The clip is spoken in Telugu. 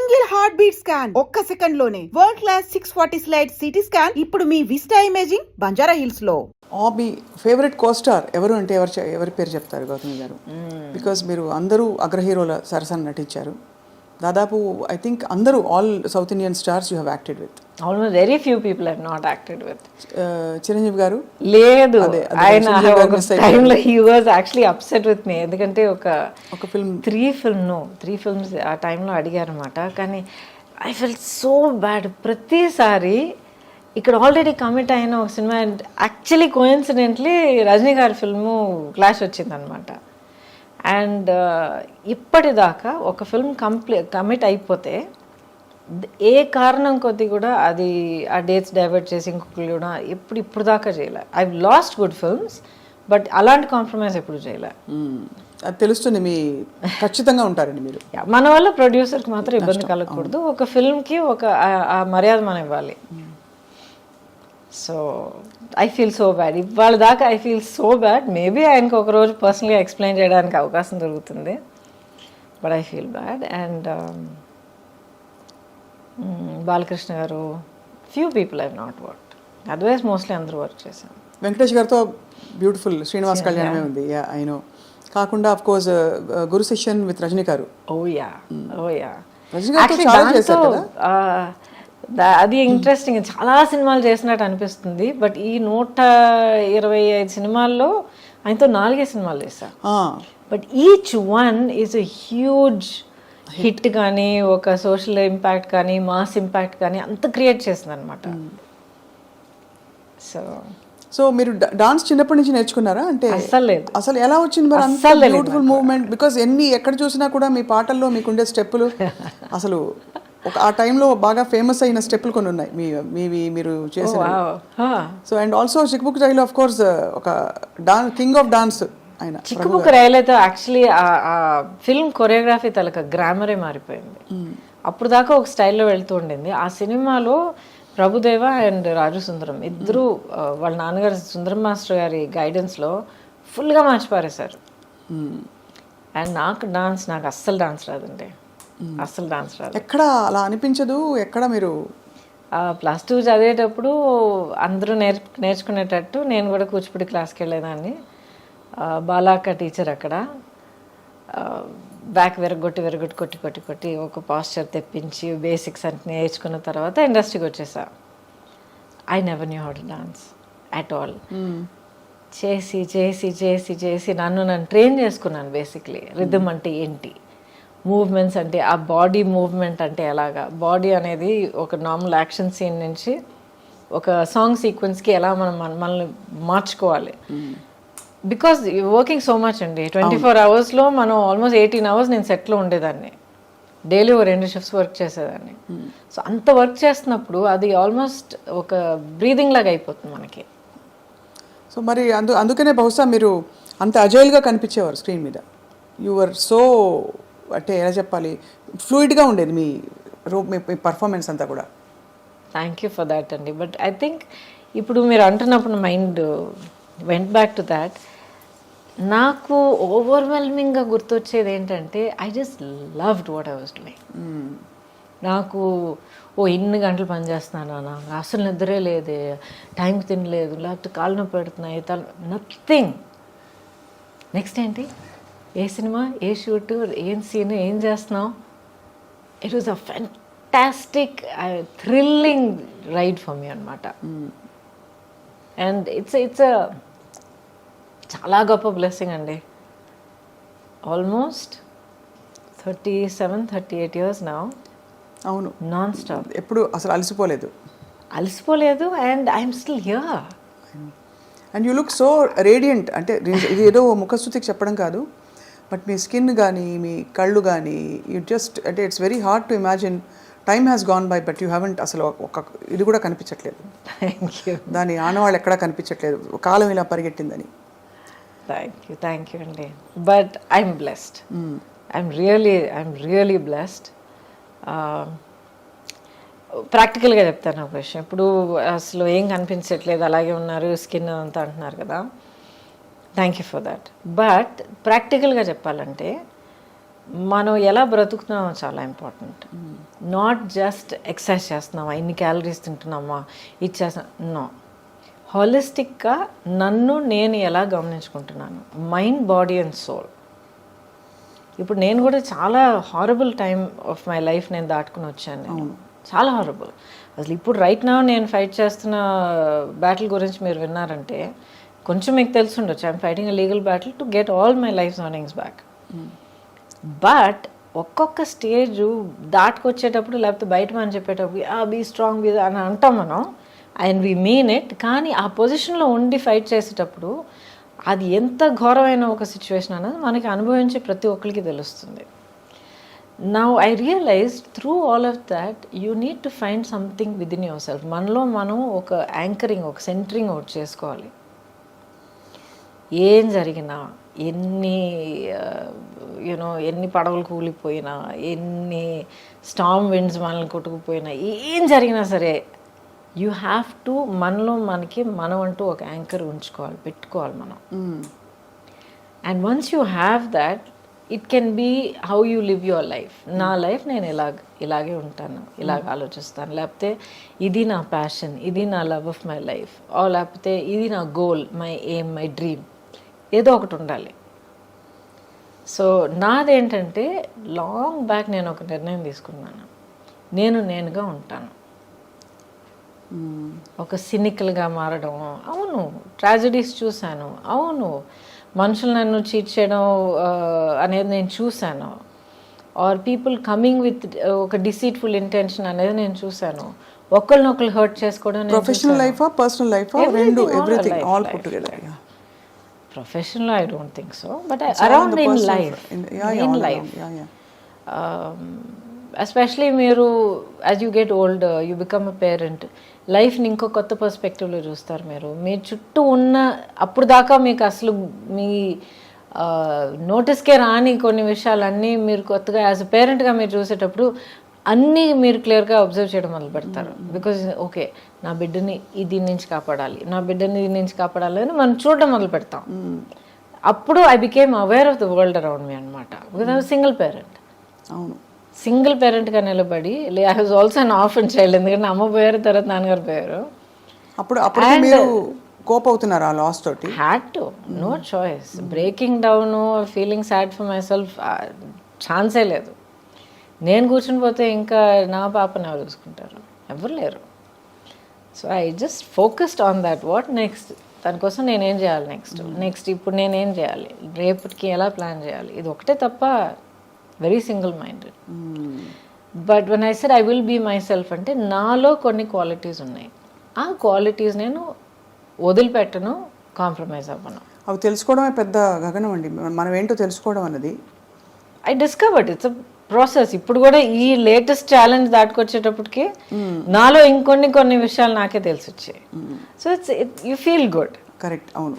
సింగిల్ హార్ట్ బీట్ స్కాన్ ఒక్క సెకండ్ లోనే world class 640 slide CT scan ఇప్పుడు మీ విస్టా ఇమేజింగ్ బంజారా హిల్స్ లో. మీ ఫేవరెట్ కోస్టార్ ఎవరు అంటే ఎవరి పేరు చెప్తారు గౌతమి గారు? బికాజ్ మీరు అందరూ అగ్ర హీరోల సరసన నటించారు. దాదాపు ఐ థింక్ అందరూ all south Indian stars you have acted with. Almost very few people have not acted with. Chiranjeevi garu లేదు, ఆయన టైంలో he was actually upset with me. ఎందుకంటే ఒక ఫిల్మ్ త్రీ ఫిల్మ్స్ ఆ టైంలో అడిగారు అనమాట. కానీ ఐ ఫెల్ట్ సో బ్యాడ్. ప్రతిసారి ఇక్కడ ఆల్రెడీ కమిట్ అయిన ఒక సినిమా యాక్చువల్లీ కోఇన్సిడెంట్లీ రజనీ గారి ఫిల్ము క్లాష్ వచ్చిందనమాట. అండ్ ఇప్పటిదాకా ఒక ఫిల్మ్ కమిట్ అయిపోతే ఏ కారణం కొద్ది కూడా అది ఆ డేట్స్ డైవర్ట్ చేసి ఇంకొకరు కూడా ఇప్పుడు దాకా చేయలే. I last good films, but అలాంటి కాంప్రమైజ్ ఎప్పుడు చేయలే. అది తెలుస్తుంది, మీ ఖచ్చితంగా ఉంటారండి మీరు. మన వల్ల ప్రొడ్యూసర్కి మాత్రం ఇబ్బంది కలగకూడదు. ఒక ఫిల్మ్కి ఆ మర్యాద మనం ఇవ్వాలి. So I feel so bad. ఇవాళ దాకా I feel so bad. Maybe ఆయనకు ఒకరోజు పర్సనల్గా ఎక్స్ప్లెయిన్ చేయడానికి అవకాశం దొరుకుతుంది, but I feel bad. And Balakrishna garu, few people I not work, otherwise mostly అందరూ వర్క్ చేశాను. వెంకటేష్ గారితో బ్యూటిఫుల్ శ్రీనివాస్ కళ్యాణమే ఉంది, ఐ నో. కాకుండా of course Guru Sishyan with Rajini garu. Rajini గారు చాలా చేశారు కదా. అది ఇంట్రెస్టింగ్. చాలా సినిమాలు చేసినట్టు అనిపిస్తుంది, బట్ ఈ 125 సినిమాల్లో ఆయనతో 4 సినిమాలు చేశా. But each one is a huge hit. కానీ ఒక సోషల్ ఇంపాక్ట్ కానీ మాస్ ఇంపాక్ట్ కానీ అంత క్రియేట్ చేసింది అనమాట. సో మీరు డాన్స్ చిన్నప్పటి నుంచి నేర్చుకున్నారా? అంటే అసలు ఎలా వచ్చింది మరి అంత బ్యూటిఫుల్ మూవ్మెంట్? బికాస్ ఎక్కడ చూసినా కూడా మీ పాటల్లో మీకుండే స్టెప్పులు అసలు ఆ టైంలో బాగా ఫేమస్ అయిన స్టెప్పులు కొన్ని ఉన్నాయి మీరు చేసిన. సో అండ్ ఆల్సో చిక్బుక్ రైలు ఆఫ్ కోర్స్ ఒక కింగ్ ఆఫ్ డాన్స్ ఆయన. చిక్కుబుక్ రైలు అయితే యాక్చువల్లీ ఆ ఫిల్మ్ కొరియోగ్రఫీ తలక గ్రామరే మారిపోయింది. అప్పుడు దాకా ఒక స్టైల్లో వెళ్తూ ఉండింది. ఆ సినిమాలో ప్రభుదేవ అండ్ రాజు సుందరం ఇద్దరు వాళ్ళ నాన్నగారు సుందరం మాస్టర్ గారి గైడెన్స్లో ఫుల్గా మార్చిపారేశారు. అండ్ నాకు అస్సలు డాన్స్ రాదండి, అస్సలు డాన్స్ రాదు. ఎక్కడ అలా అనిపించదు? ఎక్కడ మీరు +2 చదివేటప్పుడు అందరూ నేర్చుకునేటట్టు నేను కూడా కూచిపూడి క్లాస్కి వెళ్ళేదాన్ని. బాలాక్క టీచర్ అక్కడ బ్యాక్ కొట్టి ఒక పాస్చర్ తెప్పించి బేసిక్స్ అన్ని నేర్చుకున్న తర్వాత ఇండస్ట్రీకి వచ్చేసా. I never knew how to dance at all. చేసి చేసి చేసి చేసి నన్ను ట్రైన్ చేసుకున్నాను. బేసిక్లీ రిథమ్ అంటే ఏంటి, మూవ్మెంట్స్ అంటే ఆ బాడీ మూవ్మెంట్ అంటే ఎలాగా, బాడీ అనేది ఒక నార్మల్ యాక్షన్ సీన్ నుంచి ఒక సాంగ్ సీక్వెన్స్కి ఎలా మనల్ని మార్చుకోవాలి. బికాజ్ వర్కింగ్ సో మచ్ అండి. 24 అవర్స్లో మనం ఆల్మోస్ట్ 18 అవర్స్ నేను సెట్లో ఉండేదాన్ని. డైలీ 2 షిఫ్ట్స్ వర్క్ చేసేదాన్ని. సో అంత వర్క్ చేస్తున్నప్పుడు అది ఆల్మోస్ట్ ఒక బ్రీదింగ్ లాగా అయిపోతుంది మనకి. సో మరి అందుకనే బహుశా మీరు అంత అజైల్గా కనిపించేవారు స్క్రీన్ మీద. యువర్ సో అంటే ఎలా చెప్పాలి, ఫ్లూయిడ్గా ఉండేది మీ పర్ఫార్మెన్స్ అంతా కూడా. థ్యాంక్ యూ ఫర్ దాట్ అండి. బట్ ఐ థింక్ ఇప్పుడు మీరు అంటున్నప్పుడు mind went back to that. నాకు ఓవర్వెల్మింగ్గా గుర్తొచ్చేది ఏంటంటే I just loved what I was doing. నాకు ఇన్ని గంటలు పనిచేస్తున్నానా, నాకు అసలు నిద్రే లేదే, టైంకి తినలేదు, లేకపోతే కాళ్ళు నొప్పి పెడుతున్నాయి, నథింగ్. నెక్స్ట్ ఏంటి, ఏ సినిమా, ఏ షూట్, ఏం సీన్, ఏం చేస్తున్నావు. It was a fantastic thrilling ride for me అనమాట. అండ్ ఇట్స్ చాలా గొప్ప బ్లెస్సింగ్ అండి. Almost 37-38 years now. అవును, నాన్ స్టాప్. ఎప్పుడు అసలు అలసిపోలేదు. And I'm still here. And you look so radiant. అంటే ఇది ఏదో ముఖస్థుతికి చెప్పడం కాదు, బట్ మీ స్కిన్ కానీ మీ కళ్ళు కానీ యూ జస్ట్ అంటే it's very hard to imagine. Time has gone by but you haven't అసలు ఒక ఇది కూడా కనిపించట్లేదు. దాని ఆనవాళ్ళు ఎక్కడా కనిపించట్లేదు, కాలం ఇలా పరిగెట్టిందని. థ్యాంక్ యూ అండి. But I'm blessed. I'm really blessed. ప్రాక్టికల్గా చెప్తాను ఒక విషయం. ఇప్పుడు అసలు ఏం కనిపించట్లేదు, అలాగే ఉన్నారు, స్కిన్ అంతా అంటున్నారు కదా. Thank you for that. But ప్రాక్టికల్గా చెప్పాలంటే మనం ఎలా బ్రతుకుతున్నామో చాలా ఇంపార్టెంట్. నాట్ జస్ట్ ఎక్సర్సైజ్ చేస్తున్నామా, ఇన్ని క్యాలరీస్ తింటున్నామా, ఇది చేస్తున్నా, నో. హాలిస్టిక్గా నన్ను నేను ఎలా గమనించుకుంటున్నాను, మైండ్, బాడీ అండ్ సోల్. ఇప్పుడు నేను కూడా చాలా horrible time of my life నేను దాటుకుని వచ్చాను. నేను చాలా హారబుల్. అసలు ఇప్పుడు రైట్ నా నేను ఫైట్ చేస్తున్న బ్యాటిల్ గురించి మీరు విన్నారంటే కొంచెం మీకు తెలిసి ఉండొచ్చు. I'm fighting a legal battle to get all my life earnings back. But ఒక్కొక్క స్టేజ్ దాటుకొచ్చేటప్పుడు, లేకపోతే బయట మనం చెప్పేటప్పుడు బీ స్ట్రాంగ్ బీ అని అంటాం మనం, అండ్ వీ మీన్ ఇట్. కానీ ఆ పొజిషన్లో ఉండి ఫైట్ చేసేటప్పుడు అది ఎంత ఘోరమైన ఒక సిచ్యువేషన్ అనేది మనకి అనుభవించే ప్రతి ఒక్కరికి తెలుస్తుంది. Now I realize through all of that you need to find something within yourself. మనలో మనం ఒక యాంకరింగ్, ఒక సెంటరింగ్ ఒకటి చేసుకోవాలి. ఏం జరిగినా, ఎన్ని పడవలు కూలిపోయినా, ఎన్ని స్టార్మ్ విండ్స్ మనల్ని కొట్టుకుపోయినా, ఏం జరిగినా సరే యూ హ్యావ్ టు మనలో మనం అంటూ ఒక యాంకర్ ఉంచుకోవాలి, పెట్టుకోవాలి మనం. And once you have that, it can be how you live your life. నా లైఫ్ నేను ఇలాగే ఉంటాను, ఇలాగ ఆలోచిస్తాను, లేకపోతే ఇది నా ప్యాషన్, ఇది నా లవ్ ఆఫ్ మై లైఫ్, లేకపోతే ఇది నా goal, my aim, my dream, ఏదో ఒకటి ఉండాలి. సో నాదేంటంటే లాంగ్ బ్యాక్ నేను ఒక నిర్ణయం తీసుకున్నాను, నేనుగా ఉంటాను. ఒక సినికల్గా మారడం, అవును ట్రాజడీస్ చూశాను, అవును మనుషులు నన్ను చీట్ చేయడం అనేది నేను చూశాను, ఆర్ పీపుల్ కమింగ్ విత్ ఒక డిసీట్ఫుల్ ఇంటెన్షన్ అనేది నేను చూశాను, ఒకరినొకరు హర్ట్ చేసుకోవడం. ప్రొఫెషనల్ లైఫ్, పర్సనల్ లైఫ్, రెండు, everything all put together. Professional, I don't think so, but around in life, in life, especially మీరు as you get older, you become a parent, లైఫ్ని ఇంకో కొత్త పర్స్పెక్టివ్లో చూస్తారు. మీరు మీ చుట్టూ ఉన్న అప్పుడు దాకా మీకు అసలు మీ నోటీస్కే రాని కొన్ని విషయాలన్నీ మీరు కొత్తగా యాజ్ అ పేరెంట్గా మీరు చూసేటప్పుడు అన్నీ మీరు క్లియర్గా అబ్జర్వ్ చేయడం మొదలు పెడతారు. బికాజ్ ఓకే, నా బిడ్డని దీని నుంచి కాపాడాలి, నా బిడ్డని దీని నుంచి కాపాడాలి అని మనం చూడడం మొదలు పెడతాం. అప్పుడు I became aware of the world around me అనమాట. Because I was single parent. అవును, సింగిల్ పేరెంట్గా నిలబడి, I was also an orphan child. ఎందుకంటే అమ్మ పోయారు, తర్వాత నాన్నగారు పోయారు. అప్పుడు మీరు కోప్ అవుతున్నారు ఆ లాస్ తోటి? Had to, no choice. Breaking down, feeling sad for myself ఛాన్సే లేదు. నేను కూర్చుని పోతే ఇంకా నా పాపని ఎవరు చూసుకుంటారు? ఎవరు లేరు. So I just focused on that. What next, దానికోసం నేనేం చేయాలి, నెక్స్ట్ ఇప్పుడు నేనేం చేయాలి, రేపటికి ఎలా ప్లాన్ చేయాలి, ఇది ఒకటే తప్ప. Very single minded. But when I said I will be myself అంటే నాలో కొన్ని క్వాలిటీస్ ఉన్నాయి. ఆ క్వాలిటీస్ నేను వదిలిపెట్టను, కాంప్రమైజ్ అవ్వను. అవి తెలుసుకోవడమే పెద్ద గగనం అండి. మనం ఏంటో తెలుసుకోవడం అన్నది I discovered. It's a process. ఇప్పుడు కూడా ఈ లేటెస్ట్ ఛాలెంజ్ దాటుకొచ్చేటప్పటికి నాలో ఇంకొన్ని విషయాలు నాకే తెలిసి వచ్చాయి. So you feel good. Correct, అవును.